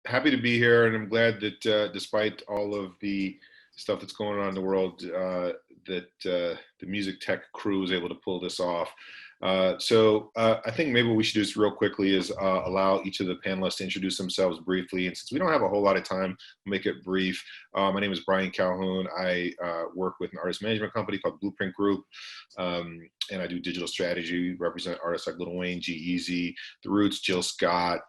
Happy to be here, and I'm glad that despite all of the stuff that's going on in the world, that the music tech crew is able to pull this off. I think maybe what we should do is real quickly is allow each of the panelists to introduce themselves briefly. And since we don't have a whole lot of time, we'll make it brief. My name is Bryan Calhoun. I work with an artist management company called Blueprint Group. And I do digital strategy, represent artists like Lil Wayne, G-Eazy, The Roots, Jill Scott,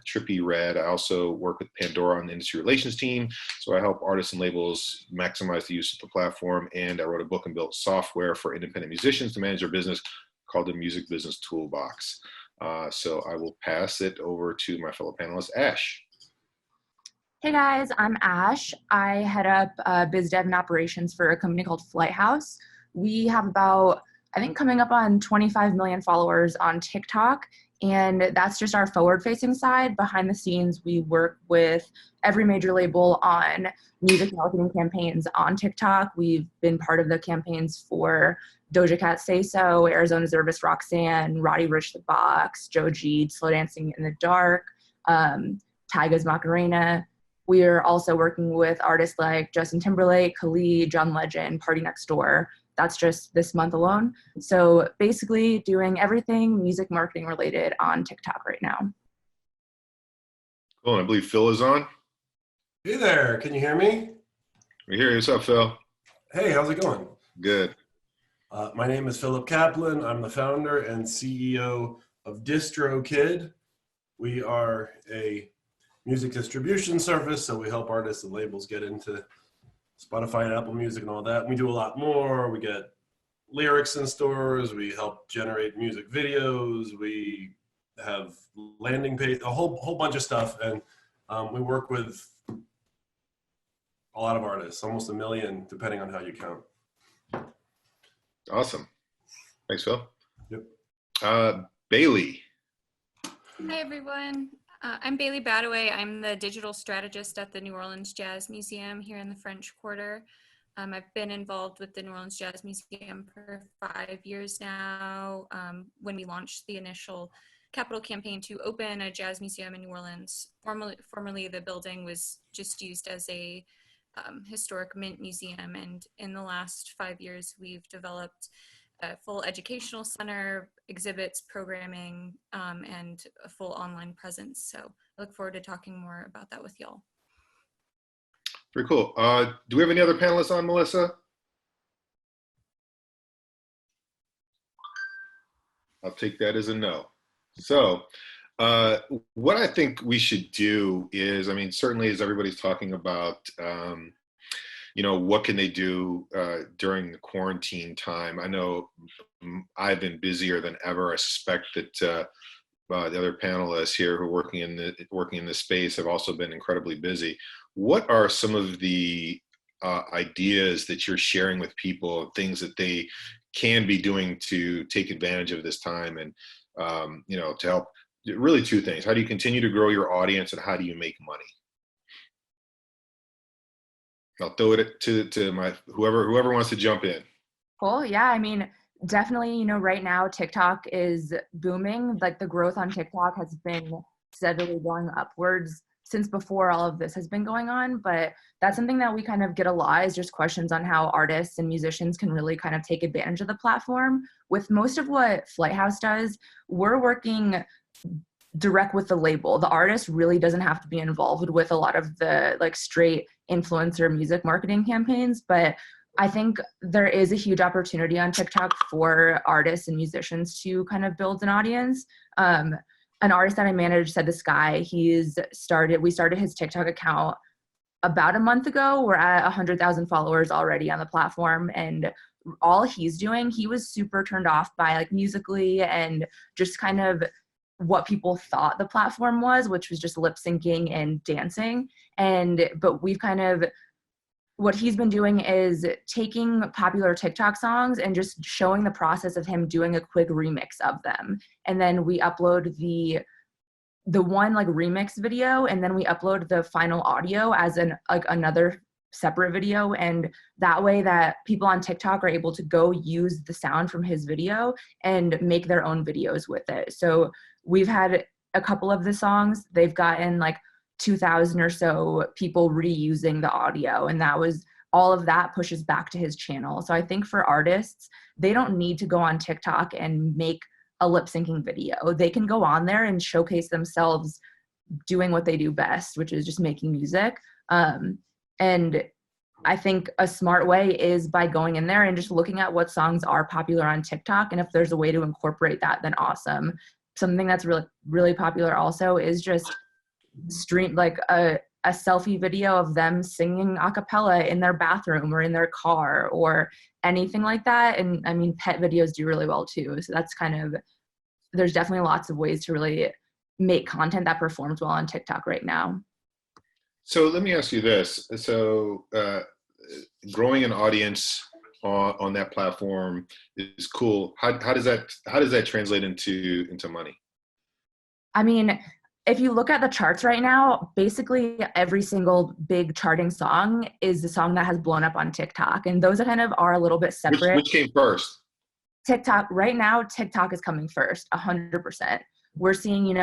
Trippie Redd. I also work with Pandora on the industry relations team. So I help artists and labels maximize the use of the platform. And I wrote a book and built software for independent musicians to manage their business called the Music Business Toolbox. So I will pass it over to my fellow panelist, Ash. Hey guys, I'm Ash. I head up biz dev and operations for a company called Flighthouse. We have about, I think, coming up on 25 million followers on TikTok, and that's just our forward-facing side. Behind the scenes, we work with every major label on music marketing campaigns on TikTok. We've been part of the campaigns for Doja Cat Say So, Arizona Zervis Roxanne, Roddy Ricch The Box, Joe G, Slow Dancing in the Dark, Tyga's Macarena. We are also working with artists like Justin Timberlake, Khalid, John Legend, Party Next Door. That's just this month alone. So basically doing everything music marketing related on TikTok right now. Cool, and I believe Phil is on. Hey there, can you hear me? We hear you. What's up, Phil? Hey, how's it going? Good. My name is Philip Kaplan. I'm the founder and CEO of DistroKid. We are a music distribution service, so we help artists and labels get into Spotify and Apple Music and all that. We do a lot more. We get lyrics in stores. We help generate music videos. We have landing page, a whole bunch of stuff. And we work with a lot of artists, almost 1 million, depending on how you count. Awesome. Thanks, Phil. Yep. Baylee. Hi, everyone. I'm Baylee Badawy. I'm the digital strategist at the New Orleans Jazz Museum here in the French Quarter. I've been involved with the New Orleans Jazz Museum for 5 years now. When we launched the initial capital campaign to open a jazz museum in New Orleans, formerly the building was just used as a historic mint museum. And in the last 5 years, we've developed a full educational center, exhibits, programming, and a full online presence. So I look forward to talking more about that with y'all. Very cool. Do we have any other panelists on, Melissa? I'll take that as a no. So what I think we should do is, I mean, certainly as everybody's talking about, you know, what can they do during the quarantine time? I know I've been busier than ever. I suspect that the other panelists here who are working in this space have also been incredibly busy. What are some of the ideas that you're sharing with people, things that they can be doing to take advantage of this time and, you know, to help? Really two things. How do you continue to grow your audience, and how do you make money? I'll throw it to my whoever wants to jump in. Cool. Yeah, I mean, definitely, you know, right now TikTok is booming. Like the growth on TikTok has been steadily going upwards since before all of this has been going on. But that's something that we kind of get a lot, is just questions on how artists and musicians can really kind of take advantage of the platform. With most of what Flighthouse does, we're working direct with the label. The artist really doesn't have to be involved with a lot of the like straight influencer music marketing campaigns, but I think there is a huge opportunity on TikTok for artists and musicians to kind of build an audience. An artist that I manage said this guy, we started his TikTok account about a month ago. We're at 100,000 followers already on the platform, and all he's doing, he was super turned off by like Musical.ly and just kind of what people thought the platform was, which was just lip syncing and dancing. But we've kind of, what he's been doing is taking popular TikTok songs and just showing the process of him doing a quick remix of them. And then we upload the one like remix video, and then we upload the final audio as another separate video, and that way that people on TikTok are able to go use the sound from his video and make their own videos with it. So we've had a couple of the songs, they've gotten like 2,000 or so people reusing the audio, and that was all of that pushes back to his channel. So I think for artists, they don't need to go on TikTok and make a lip syncing video. They can go on there and showcase themselves doing what they do best, which is just making music. And I think a smart way is by going in there and just looking at what songs are popular on TikTok. And if there's a way to incorporate that, then awesome. Something that's really, really popular also is just stream like a selfie video of them singing a cappella in their bathroom or in their car or anything like that. And I mean, pet videos do really well too. So that's kind of, there's definitely lots of ways to really make content that performs well on TikTok right now. So let me ask you this. So growing an audience on that platform is cool. How does that translate into money? I mean, if you look at the charts right now, basically every single big charting song is the song that has blown up on TikTok. And those kind of are a little bit separate. Which came first? TikTok, right now, TikTok is coming first, 100%. We're seeing,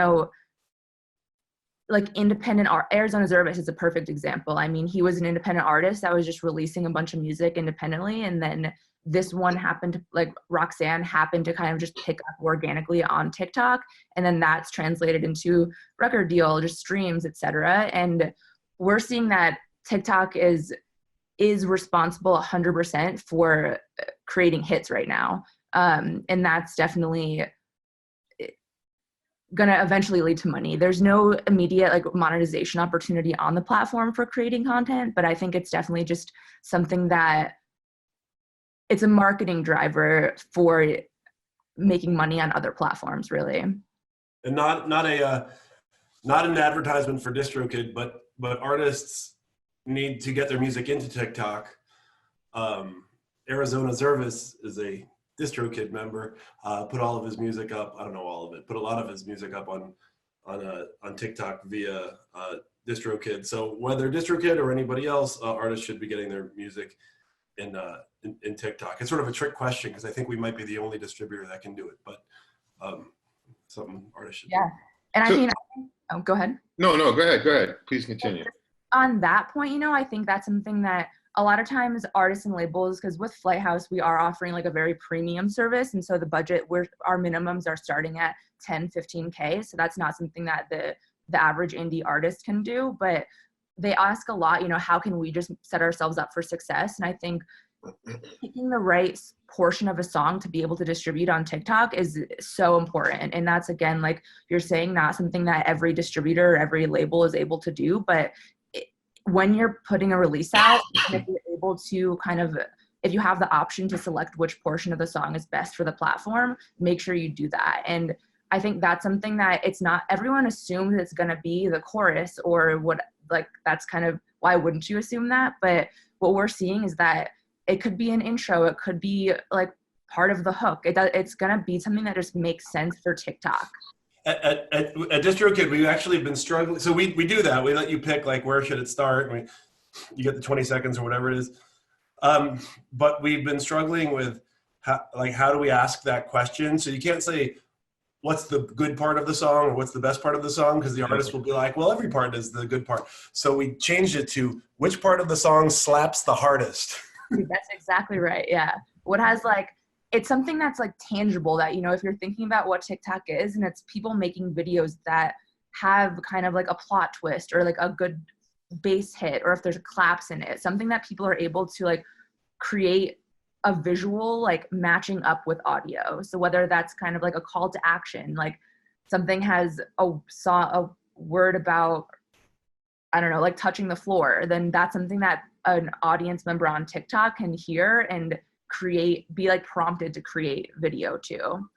like independent art. Arizona Zervis is a perfect example. I mean, he was an independent artist that was just releasing a bunch of music independently. And then this one happened to, like Roxanne happened to kind of just pick up organically on TikTok. And then that's translated into record deal, just streams, etc. And we're seeing that TikTok is responsible 100% for creating hits right now. And that's definitely gonna eventually lead to money. There's no immediate like monetization opportunity on the platform for creating content, but I think it's definitely just something that it's a marketing driver for making money on other platforms, really. And not an advertisement for DistroKid, but artists need to get their music into TikTok. Arizona Zervis is a DistroKid member, put all of his music up. I don't know all of it, put a lot of his music up on TikTok via DistroKid. So whether DistroKid or anybody else, artists should be getting their music in TikTok. It's sort of a trick question because I think we might be the only distributor that can do it, but something artists should do. And I mean, oh, go ahead. No, go ahead. Please continue. On that point, I think that's something that a lot of times artists and labels, because with Flighthouse, we are offering like a very premium service. And so the budget, our minimums are starting at 10, 15K. So that's not something that the average indie artist can do, but they ask a lot, how can we just set ourselves up for success? And I think picking the right portion of a song to be able to distribute on TikTok is so important. And that's, again, like you're saying, not something that every distributor, every label is able to do, but when you're putting a release out, if you're able to if you have the option to select which portion of the song is best for the platform, make sure you do that. And I think that's something that it's not, everyone assumes it's going to be the chorus or what, like, that's kind of, why wouldn't you assume that? But what we're seeing is that it could be an intro. It could be like part of the hook. It's going to be something that just makes sense for TikTok. At DistroKid, we've actually been struggling. So we do that. We let you pick like where should it start. You get the 20 seconds or whatever it is. But we've been struggling with how do we ask that question? So you can't say what's the good part of the song or what's the best part of the song, because the artist will be like, well, every part is the good part. So we changed it to which part of the song slaps the hardest. That's exactly right. Yeah. What has it's something that's like tangible that, if you're thinking about what TikTok is, and it's people making videos that have kind of like a plot twist or like a good bass hit, or if there's claps in it, something that people are able to like create a visual, like matching up with audio. So whether that's kind of like a call to action, like something has a word about, I don't know, like touching the floor, then that's something that an audience member on TikTok can hear and be like prompted to create video too.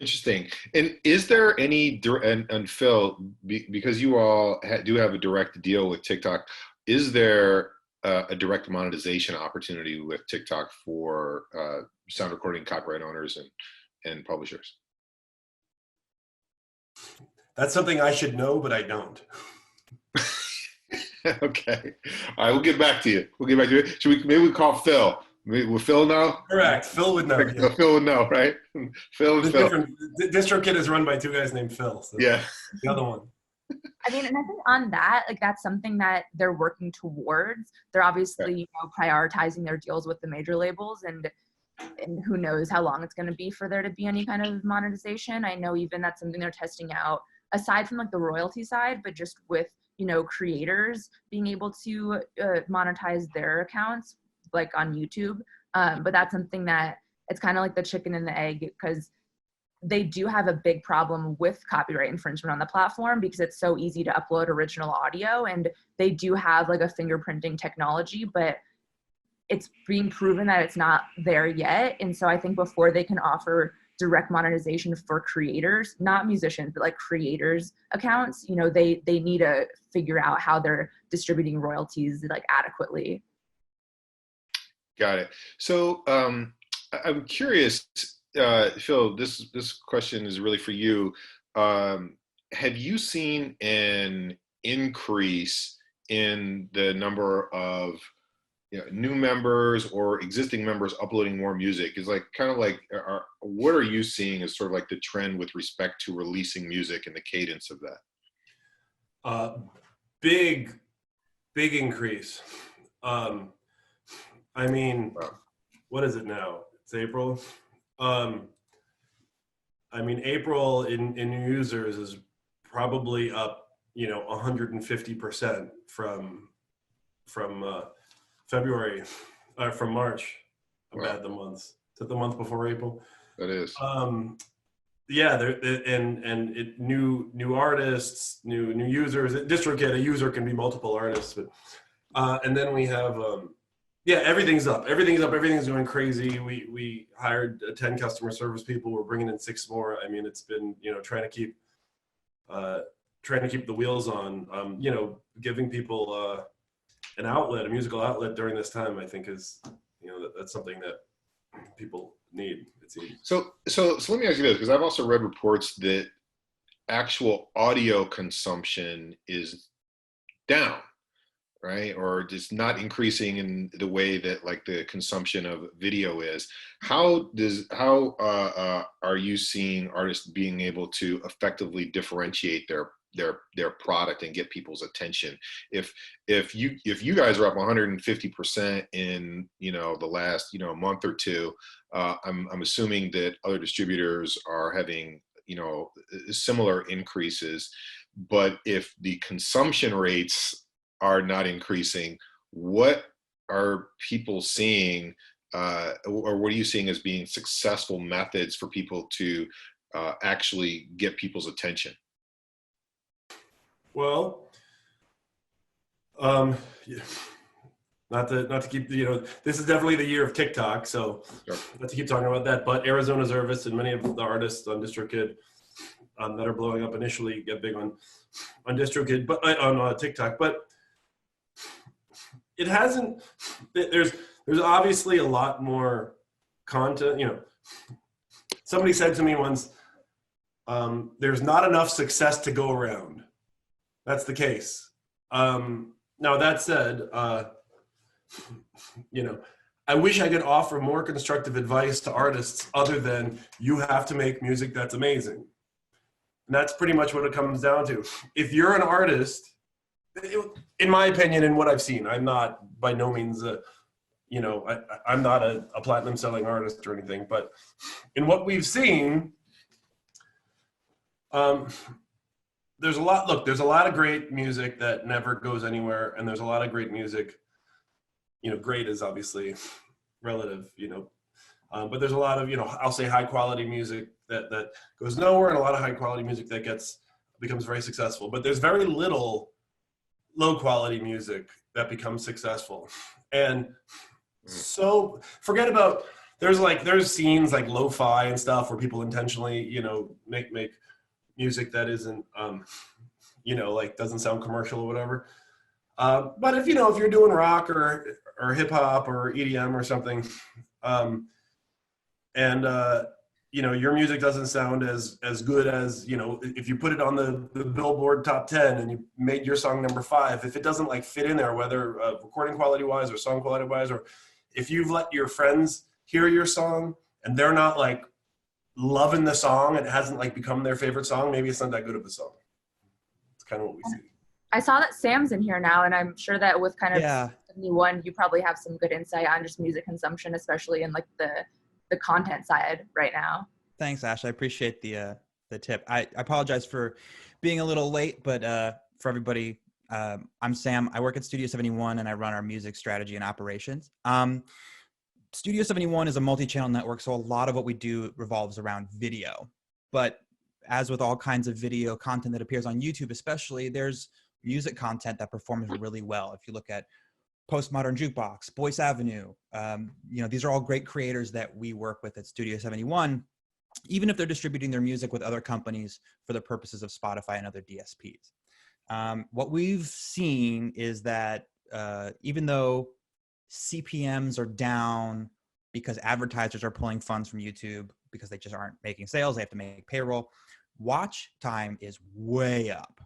Interesting. And is there any, and Phil, because you all do have a direct deal with TikTok, is there a direct monetization opportunity with TikTok for sound recording copyright owners and publishers? That's something I should know, but I don't. Okay. All right, we'll get back to you. Maybe we call Phil. With Phil now? Correct. Phil would know. Yeah. Phil would know, right? Phil and It's Phil. different. DistroKid is run by two guys named Phil. So Yeah. the other one. I mean, and I think on that, like that's something that they're working towards. They're obviously, you know, prioritizing their deals with the major labels, and who knows how long it's going to be for there to be any kind of monetization. I know even that's something they're testing out aside from like the royalty side, but just with, you know, creators being able to monetize their accounts like on YouTube. But that's something that it's kind of like the chicken and the egg, because they do have a big problem with copyright infringement on the platform because it's so easy to upload original audio, and they do have like a fingerprinting technology, but it's being proven that it's not there yet. And so I think before they can offer direct monetization for creators, not musicians, but like creators accounts, you know, they need to figure out how they're distributing royalties like adequately. Got it. So I'm curious, Phil, this question is really for you. Have you seen an increase in the number of new members or existing members uploading more music? Is like kind of like, what are you seeing as sort of like the trend with respect to releasing music and the cadence of that? Big increase. I mean, Wow. What is it now? It's April. I mean, April in new users is probably up, 150% from February, from March. I'm Wow. bad the months. Is it the month before April? That is. Yeah, new artists, new users. DistroKid, a user can be multiple artists, but and then we have everything's up. Everything's going crazy. We hired 10 customer service people. We're bringing in 6 more. I mean, it's been trying to keep the wheels on. Giving people an outlet, a musical outlet during this time, I think is that's something that people need, it seems. So let me ask you this, because I've also read reports that actual audio consumption is down, right? Or just not increasing in the way that like the consumption of video is. How are you seeing artists being able to effectively differentiate their product and get people's attention? If you guys are up 150% in the last month or two, I'm assuming that other distributors are having similar increases. But if the consumption rates are not increasing, what are people seeing, or what are you seeing as being successful methods for people to actually get people's attention? Well, not to keep, this is definitely the year of TikTok, so Sure. not to keep talking about that, but Arizona Zervis and many of the artists on DistroKid that are blowing up initially get big on DistroKid, but on TikTok, but it hasn't, there's obviously a lot more content, somebody said to me once, there's not enough success to go around. That's the case. Now that said, I wish I could offer more constructive advice to artists other than you have to make music that's amazing. And that's pretty much what it comes down to. If you're an artist, in my opinion, and what I've seen, I'm not by no means, I'm not a platinum selling artist or anything, but in what we've seen, there's a lot of great music that never goes anywhere, and there's a lot of great music, great is obviously relative, but there's a lot of, I'll say high quality music that goes nowhere, and a lot of high quality music that becomes very successful. But there's very little low quality music that becomes successful. And so forget about, there's scenes like lo-fi and stuff where people intentionally, make music that isn't, like doesn't sound commercial or whatever. But if you're doing rock or hip hop or EDM or something, and your music doesn't sound as good as, if you put it on the Billboard top 10 and you made your song number 5, if it doesn't like fit in there, whether recording quality wise or song quality wise, or if you've let your friends hear your song and they're not like loving the song, and it hasn't like become their favorite song, maybe it's not that good of a song. It's kind of what we see. I saw that Sam's in here now, and I'm sure that with kind of Yeah. 71, you probably have some good insight on just music consumption, especially in like the content side right now. Thanks, Ash. I appreciate the tip. I apologize for being a little late, but for everybody, I'm Sam. I work at Studio 71 and I run our music strategy and operations. Studio 71 is a multi-channel network, so a lot of what we do revolves around video. But as with all kinds of video content that appears on YouTube especially, there's music content that performs really well. If you look at Postmodern Jukebox, Boyce Avenue, these are all great creators that we work with at Studio 71, even if they're distributing their music with other companies for the purposes of Spotify and other DSPs. What we've seen is that even though CPMs are down because advertisers are pulling funds from YouTube because they just aren't making sales, they have to make payroll, watch time is way up.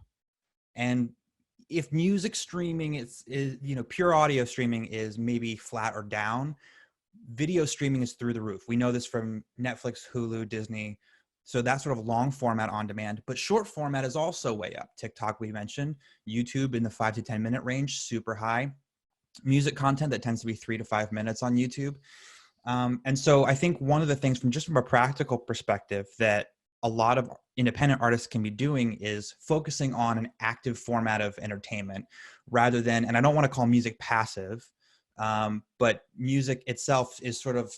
And if music streaming is pure audio streaming is maybe flat or down, video streaming is through the roof. We know this from Netflix, Hulu, Disney. So that sort of long format on demand, but short format is also way up. TikTok, we mentioned, YouTube in the 5 to 10 minute range, super high. Music content that tends to be 3 to 5 minutes on YouTube. And so I think one of the things from a practical perspective that a lot of independent artists can be doing is focusing on an active format of entertainment rather than, and I don't want to call music passive, but music itself is sort of,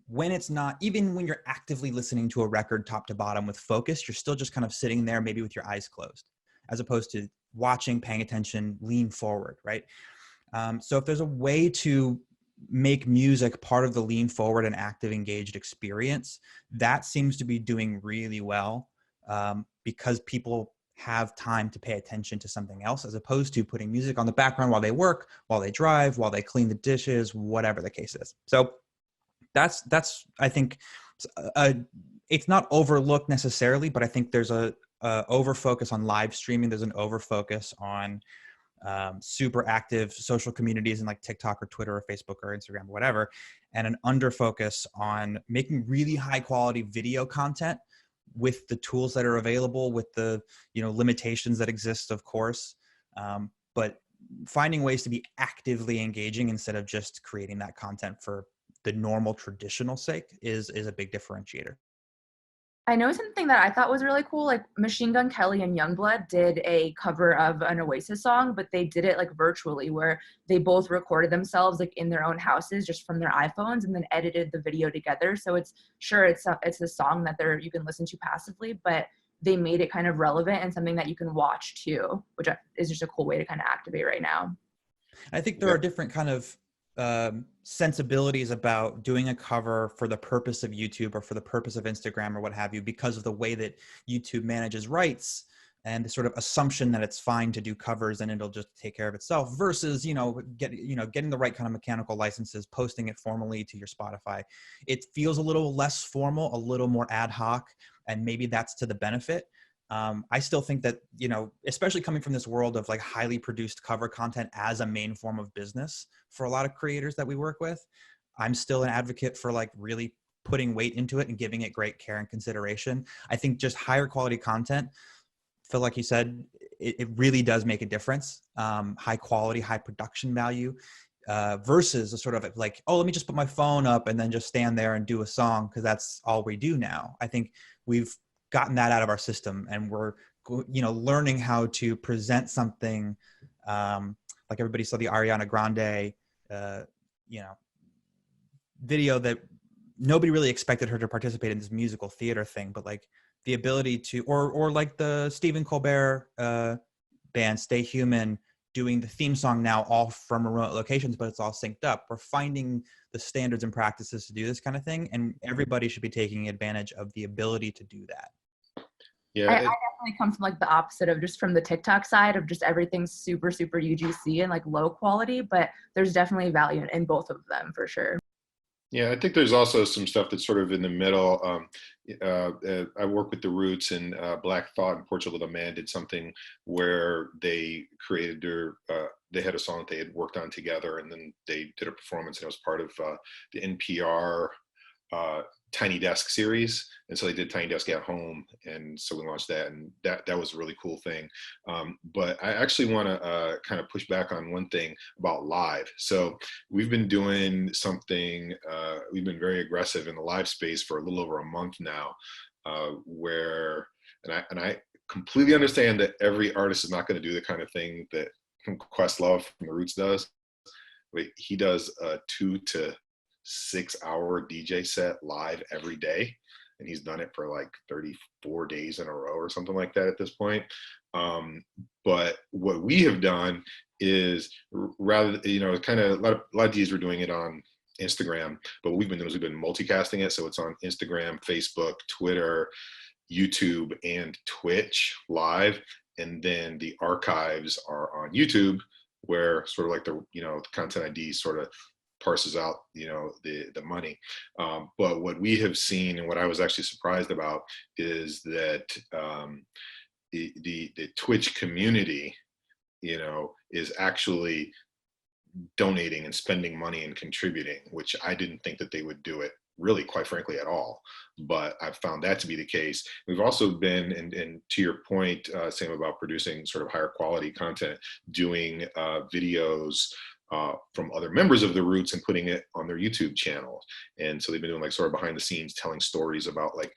when it's not, even when you're actively listening to a record top to bottom with focus, you're still just kind of sitting there maybe with your eyes closed, as opposed to watching, paying attention, lean forward, right? So if there's a way to make music part of the lean forward and active engaged experience, that seems to be doing really well because people have time to pay attention to something else as opposed to putting music on the background while they work, while they drive, while they clean the dishes, whatever the case is. So that's I think it's not overlooked necessarily, but I think there's a over focus on live streaming. There's an over focus on super active social communities in like TikTok or Twitter or Facebook or Instagram or whatever, and an under focus on making really high quality video content with the tools that are available, with the limitations that exist, of course, but finding ways to be actively engaging instead of just creating that content for the normal traditional sake is a big differentiator. I know something that I thought was really cool, like Machine Gun Kelly and Youngblood did a cover of an Oasis song, but they did it like virtually, where they both recorded themselves like in their own houses just from their iPhones and then edited the video together. So it's a song that you can listen to passively, but they made it kind of relevant and something that you can watch too, which is just a cool way to kind of activate right now. I think there are different kind of sensibilities about doing a cover for the purpose of YouTube or for the purpose of Instagram or what have you, because of the way that YouTube manages rights and the sort of assumption that it's fine to do covers and it'll just take care of itself versus, getting the right kind of mechanical licenses, posting it formally to your Spotify. It feels a little less formal, a little more ad hoc, and maybe that's to the benefit. I still think that, especially coming from this world of like highly produced cover content as a main form of business for a lot of creators that we work with, I'm still an advocate for like really putting weight into it and giving it great care and consideration. I think just higher quality content, Phil, like you said, it really does make a difference. High quality, high production value versus a sort of like, oh, let me just put my phone up and then just stand there and do a song because that's all we do now. I think we've gotten that out of our system and we're learning how to present something like everybody saw the Ariana Grande video that nobody really expected her to participate in this musical theater thing, but like the ability to or like the Stephen Colbert band Stay Human doing the theme song now all from remote locations, but it's all synced up. We're finding the standards and practices to do this kind of thing, and everybody should be taking advantage of the ability to do that. Yeah, I definitely come from like the opposite of just from the TikTok side of just everything super, super UGC and like low quality, but there's definitely value in both of them for sure. Yeah, I think there's also some stuff that's sort of in the middle. I work with the Roots, and Black Thought in Portugal the Man did something where they created they had a song that they had worked on together, and then they did a performance, and it was part of the NPR Tiny Desk series. And so they did Tiny Desk at Home, and so we launched that, and that was a really cool thing. But I actually want to kind of push back on one thing about live. So we've been doing something, we've been very aggressive in the live space for a little over a month now, where, and I completely understand that every artist is not going to do the kind of thing that Questlove from the Roots does. But he does a 2 to 6 hour DJ set live every day, and he's done it for like 34 days in a row or something like that at this point. But what we have done is, rather, kind of a lot of DJs were doing it on Instagram, but what we've been doing is we've been multicasting it, so it's on Instagram, Facebook, Twitter, YouTube, and Twitch live, and then the archives are on YouTube, where sort of like the content ID sort of parses out the money. But what we have seen, and what I was actually surprised about, is that the Twitch community is actually donating and spending money and contributing, which I didn't think that they would do it, really, quite frankly, at all. But I've found that to be the case. We've also been, and to your point, Sam, about producing sort of higher quality content, doing videos from other members of the Roots and putting it on their YouTube channel. And so they've been doing like sort of behind the scenes, telling stories about like,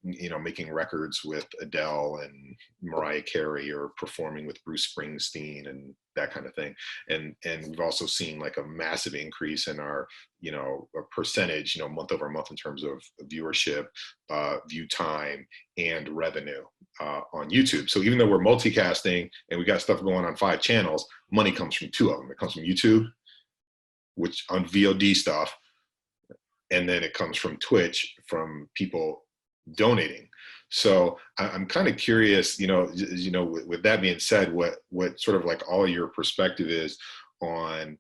making records with Adele and Mariah Carey, or performing with Bruce Springsteen and that kind of thing. And we've also seen like a massive increase in our, a percentage, month over month in terms of viewership, view time, and revenue on YouTube. So even though we're multicasting and we got stuff going on 5 channels, money comes from 2 of them. It comes from YouTube, which on VOD stuff, and then it comes from Twitch from people donating. So I'm kind of curious, with that being said, what sort of like all your perspective is on,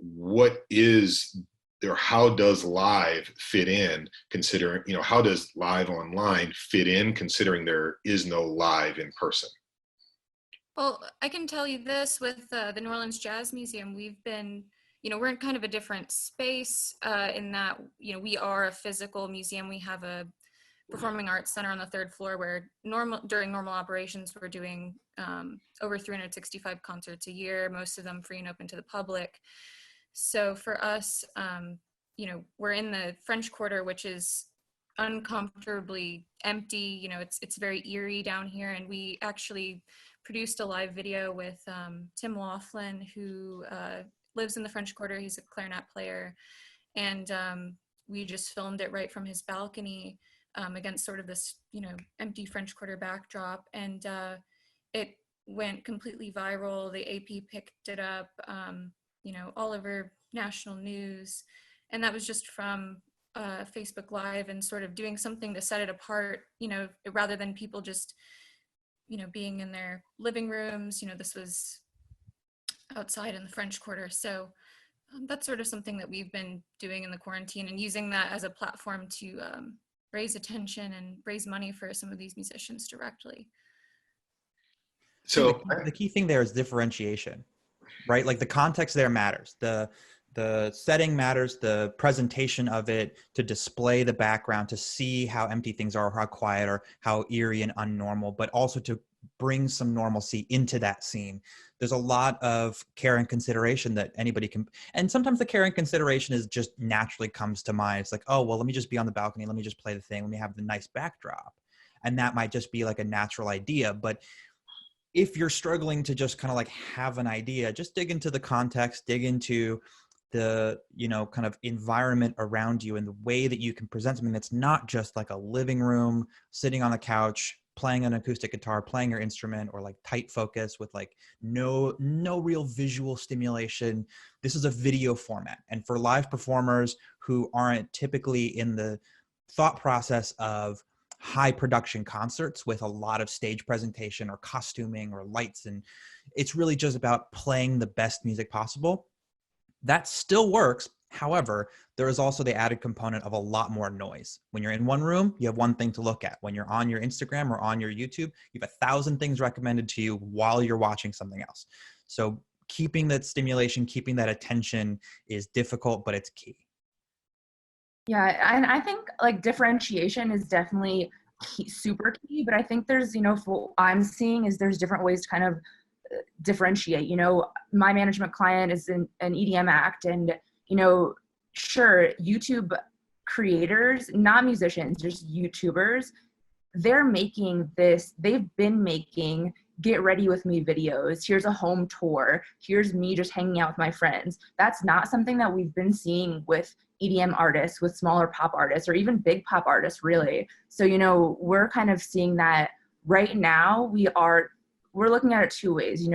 what is, or how does live fit in, considering, how does live online fit in, considering there is no live in person? Well, I can tell you this, with the New Orleans Jazz Museum, we've been, we're in kind of a different space in that, we are a physical museum. We have a performing arts center on the 3rd floor, where during normal operations, we're doing over 365 concerts a year, most of them free and open to the public. So for us, we're in the French Quarter, which is uncomfortably empty. It's very eerie down here, and we actually produced a live video with Tim Laughlin, who lives in the French Quarter. He's a clarinet player, and we just filmed it right from his balcony against sort of this, empty French Quarter backdrop, and it went completely viral. The AP picked it up, all over national news, and that was just from Facebook Live, and sort of doing something to set it apart, rather than people just, being in their living rooms. This was outside in the French Quarter. So that's sort of something that we've been doing in the quarantine, and using that as a platform to raise attention and raise money for some of these musicians directly. So the key thing there is differentiation, right? Like the context there matters. The setting matters, the presentation of it, to display the background, to see how empty things are, how quiet, or how eerie and unnormal, but also to bring some normalcy into that scene. There's a lot of care and consideration that anybody can, and sometimes the care and consideration is just naturally comes to mind. It's like, oh, well, let me just be on the balcony. Let me just play the thing. Let me have the nice backdrop. And that might just be like a natural idea. But if you're struggling to just kind of like have an idea, just dig into the context, dig into the, kind of environment around you, and the way that you can present something that's not just like a living room, sitting on the couch, playing an acoustic guitar, playing your instrument, or like tight focus with like no real visual stimulation. This is a video format. And for live performers who aren't typically in the thought process of high production concerts with a lot of stage presentation or costuming or lights, and it's really just about playing the best music possible, that still works. However, there is also the added component of a lot more noise. When you're in one room, you have one thing to look at. When you're on your Instagram or on your YouTube, you have 1,000 things recommended to you while you're watching something else. So keeping that stimulation, keeping that attention is difficult, but it's key. Yeah, and I think like differentiation is definitely super key, but I think there's, what I'm seeing is there's different ways to kind of differentiate. My management client is an EDM act, and, sure, YouTube creators, not musicians, just YouTubers, they've been making get ready with me videos. Here's a home tour. Here's me just hanging out with my friends. That's not something that we've been seeing with EDM artists, with smaller pop artists, or even big pop artists, really. So, we're kind of seeing that right now. We're looking at it two ways.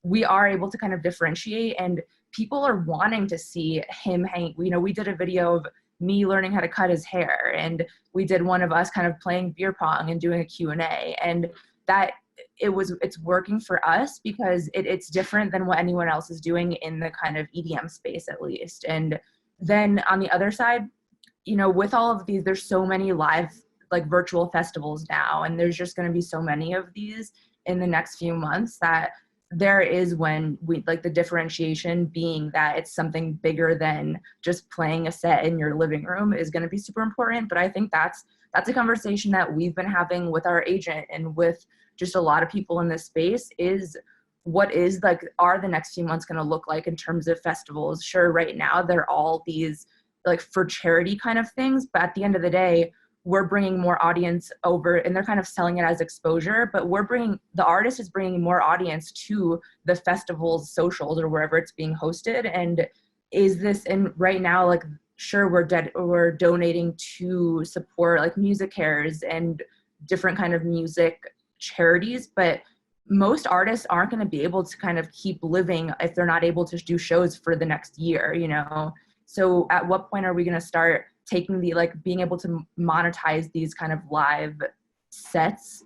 We are able to kind of differentiate, and people are wanting to see him hang. We did a video of me learning how to cut his hair, and we did one of us kind of playing beer pong and doing a Q&A, and that it's working for us because it's different than what anyone else is doing in the kind of EDM space, at least. And then on the other side, with all of these, there's so many live, like, virtual festivals now, and there's just going to be so many of these in the next few months that there is when we like the differentiation being that it's something bigger than just playing a set in your living room is going to be super important. But I think that's a conversation that we've been having with our agent and with just a lot of people in this space, is what is are the next few months going to look like in terms of festivals. Sure, right now they're all these like for charity kind of things, but at the end of the day, we're bringing more audience over, and they're kind of selling it as exposure, but the artist is bringing more audience to the festival's socials or wherever it's being hosted. And right now, like, sure, we're donating to support like Music Cares and different kind of music charities, but most artists aren't going to be able to kind of keep living if they're not able to do shows for the next year, So at what point are we going to start taking being able to monetize these kind of live sets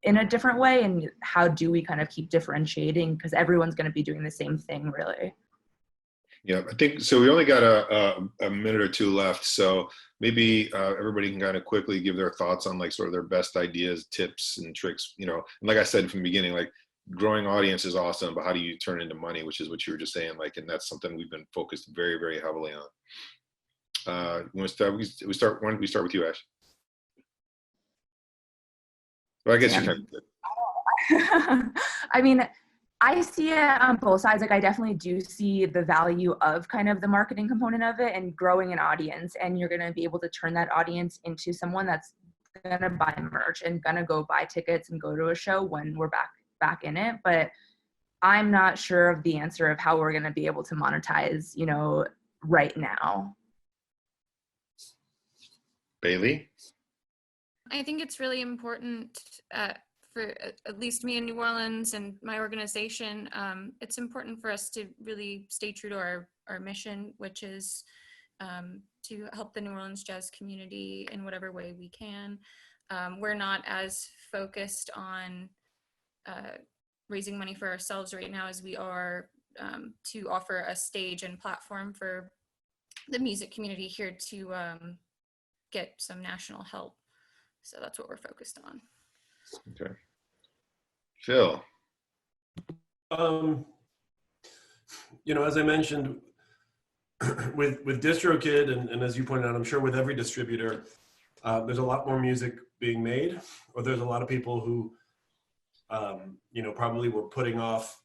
in a different way? And how do we kind of keep differentiating? Because everyone's going to be doing the same thing, really. Yeah, I think so. We only got a minute or two left, so maybe everybody can kind of quickly give their thoughts on like sort of their best ideas, tips, and tricks. And like I said from the beginning, like, growing audience is awesome, but how do you turn it into money, which is what you were just saying, like, and that's something we've been focused very, very heavily on. You want to start? Why don't we start with you, Ash? Well, I guess you're technically. I mean, I see it on both sides. Like, I definitely do see the value of kind of the marketing component of it and growing an audience, and you're going to be able to turn that audience into someone that's going to buy merch and going to go buy tickets and go to a show when we're back in it. But I'm not sure of the answer of how we're going to be able to monetize, right now. Baylee? I think it's really important for at least me in New Orleans and my organization. It's important for us to really stay true to our mission, which is to help the New Orleans jazz community in whatever way we can. We're not as focused on raising money for ourselves right now as we are to offer a stage and platform for the music community here to get some national help. So that's what we're focused on. Okay. Phil? As I mentioned, with DistroKid, and as you pointed out, I'm sure with every distributor, there's a lot more music being made, or there's a lot of people who, probably were putting off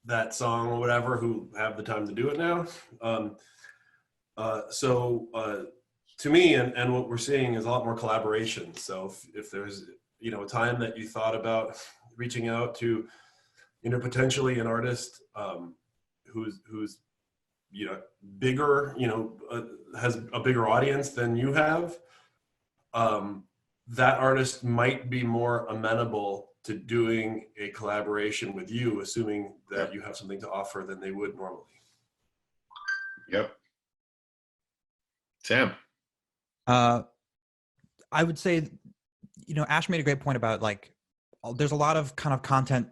that song or whatever, who have the time to do it now. To me, and what we're seeing is a lot more collaboration. So if there's, a time that you thought about reaching out to, potentially an artist who's bigger, has a bigger audience than you have, that artist might be more amenable to doing a collaboration with you, assuming that you have something to offer than they would normally. Yep. Sam? I would say, Ash made a great point about like, there's a lot of kind of content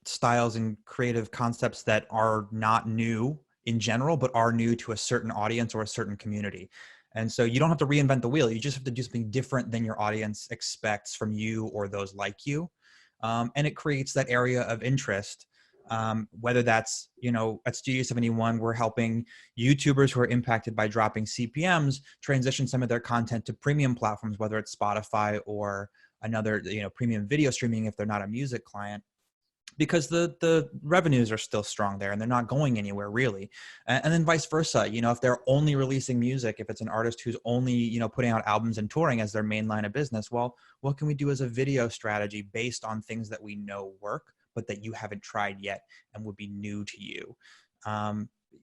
styles and creative concepts that are not new in general, but are new to a certain audience or a certain community. And so you don't have to reinvent the wheel. You just have to do something different than your audience expects from you or those like you. And it creates that area of interest. Whether that's, at Studio 71, we're helping YouTubers who are impacted by dropping CPMs transition some of their content to premium platforms, whether it's Spotify or another, premium video streaming if they're not a music client, because the revenues are still strong there and they're not going anywhere really. And then vice versa, if they're only releasing music, if it's an artist who's only, putting out albums and touring as their main line of business, well, what can we do as a video strategy based on things that we know work, but that you haven't tried yet and would be new to you?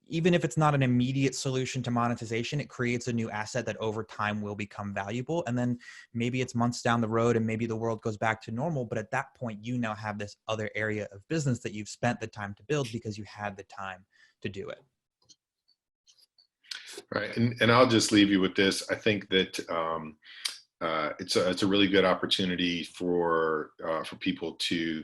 Even if it's not an immediate solution to monetization, it creates a new asset that over time will become valuable. And then maybe it's months down the road and maybe the world goes back to normal. But at that point, you now have this other area of business that you've spent the time to build because you had the time to do it. Right. And I'll just leave you with this. I think that it's a really good opportunity for people to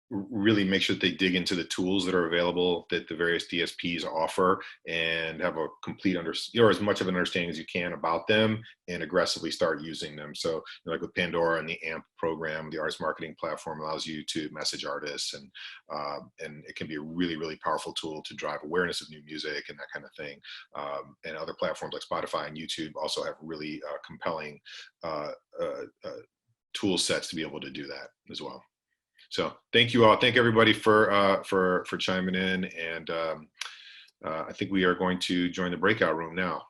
really make sure that they dig into the tools that are available that the various DSPs offer and have a complete or as much of an understanding as you can about them and aggressively start using them. So like with Pandora and the AMP program, the artist marketing platform allows you to message artists, and it can be a really, really powerful tool to drive awareness of new music and that kind of thing. And other platforms like Spotify and YouTube also have really compelling tool sets to be able to do that as well. So thank you all. Thank everybody for chiming in. And I think we are going to join the breakout room now.